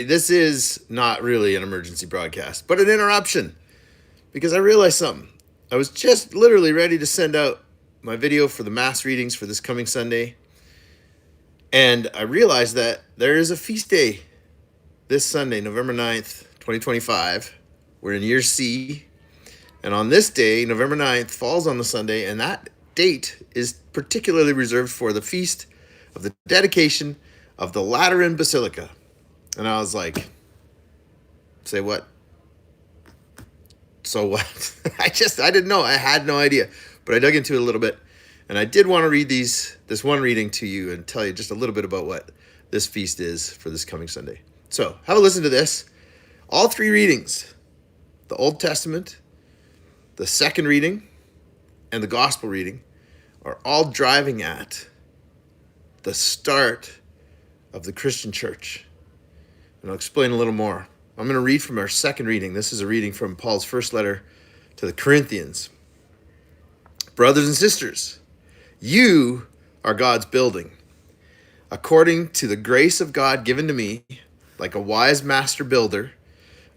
This is not really an emergency broadcast, but an interruption because I realized something. I was just literally ready to send out my video for the mass readings for this coming Sunday, and I realized that there is a feast day this Sunday, November 9th, 2025. We're in year C, and on this day, November 9th, falls on the Sunday, and that date is particularly reserved for the feast of the dedication of the Lateran Basilica. And I was like, say what? So what? I didn't know. I had no idea. But I dug into it a little bit. And I did want to read this one reading to you and tell you just a little bit about what this feast is for this coming Sunday. So have a listen to this. All three readings, the Old Testament, the second reading, and the gospel reading, are all driving at the start of the Christian church. And I'll explain a little more. I'm going to read from our second reading. This is a reading from Paul's first letter to the Corinthians. Brothers and sisters, you are God's building. According to the grace of God given to me, like a wise master builder,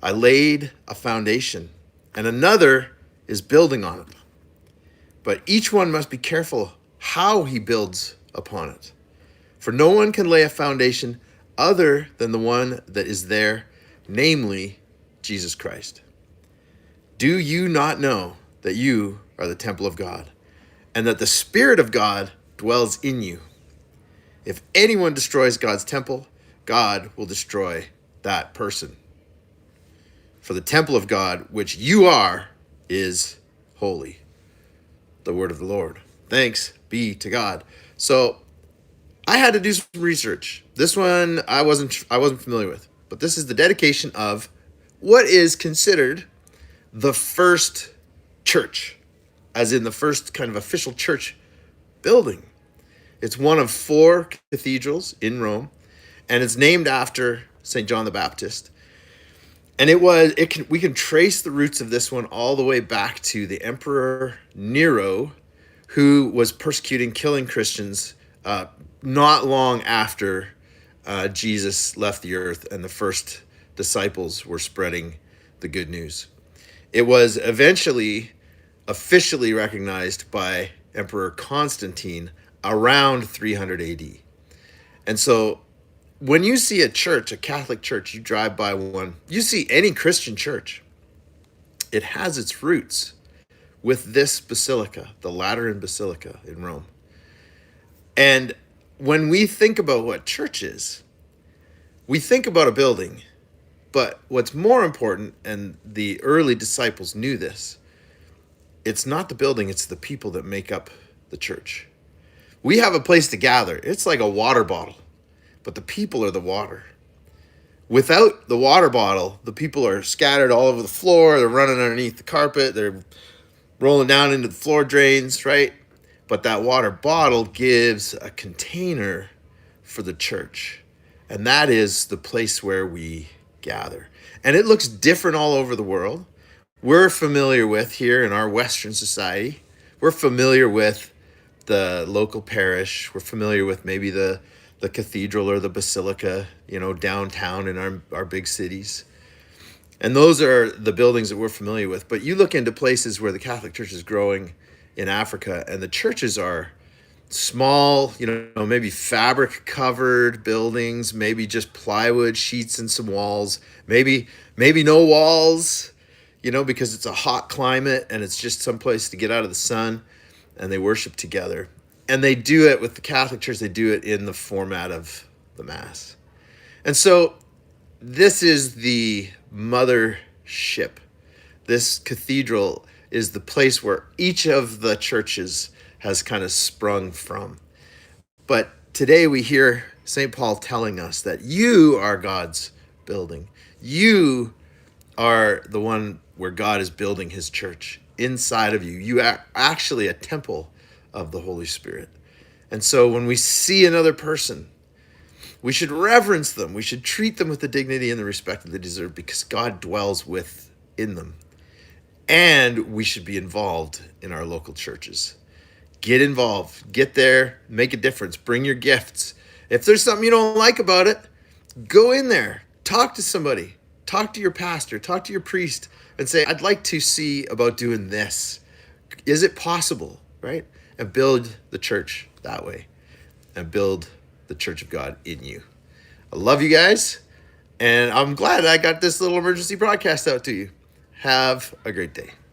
I laid a foundation, and another is building on it. But each one must be careful how he builds upon it. For no one can lay a foundation other than the one that is there, namely Jesus Christ. Do you not know that you are the temple of God, and that the Spirit of God dwells in you? If anyone destroys God's temple, God will destroy that person. For the temple of God, which you are, is holy. The word of the Lord. Thanks be to God. So I had to do some research. This one I wasn't familiar with, but this is the dedication of what is considered the first church, as in the first kind of official church building. It's one of 4 cathedrals in Rome, and it's named after St. John the Baptist. And we can trace the roots of this one all the way back to the Emperor Nero, who was persecuting, killing Christians not long after Jesus left the earth and the first disciples were spreading the good news. It was eventually officially recognized by Emperor Constantine around 300 AD. And so when you see a church, a Catholic church, you drive by one, you see any Christian church, it has its roots with this basilica, the Lateran Basilica in Rome. And when we think about what church is, we think about a building, but what's more important, and the early disciples knew this, it's not the building, it's the people that make up the church. We have a place to gather. It's like a water bottle, but the people are the water. Without the water bottle, the people are scattered all over the floor, they're running underneath the carpet, they're rolling down into the floor drains, right? But that water bottle gives a container for the church. And that is the place where we gather. And it looks different all over the world. We're familiar with here in our Western society, we're familiar with the local parish. We're familiar with maybe the cathedral or the basilica, downtown in our big cities. And those are the buildings that we're familiar with. But you look into places where the Catholic Church is growing in Africa, and the churches are small, maybe fabric covered buildings, maybe just plywood sheets and some walls, maybe no walls, because it's a hot climate and it's just someplace to get out of the sun, and they worship together. And they do it with the Catholic Church, they do it in the format of the Mass. And so this is the Mothership. This cathedral is the place where each of the churches has kind of sprung from. But today we hear St. Paul telling us that you are God's building. You are the one where God is building his church inside of you. You are actually a temple of the Holy Spirit. And so when we see another person, we should reverence them. We should treat them with the dignity and the respect that they deserve, because God dwells within them. And we should be involved in our local churches. Get involved. Get there. Make a difference. Bring your gifts. If there's something you don't like about it, go in there. talk to somebody, talk to your pastor, talk to your priest, and say, I'd like to see about doing this. Is it possible, right? And build the church that way, and build the church of God in you. I love you guys, and I'm glad I got this little emergency broadcast out to you. Have a great day.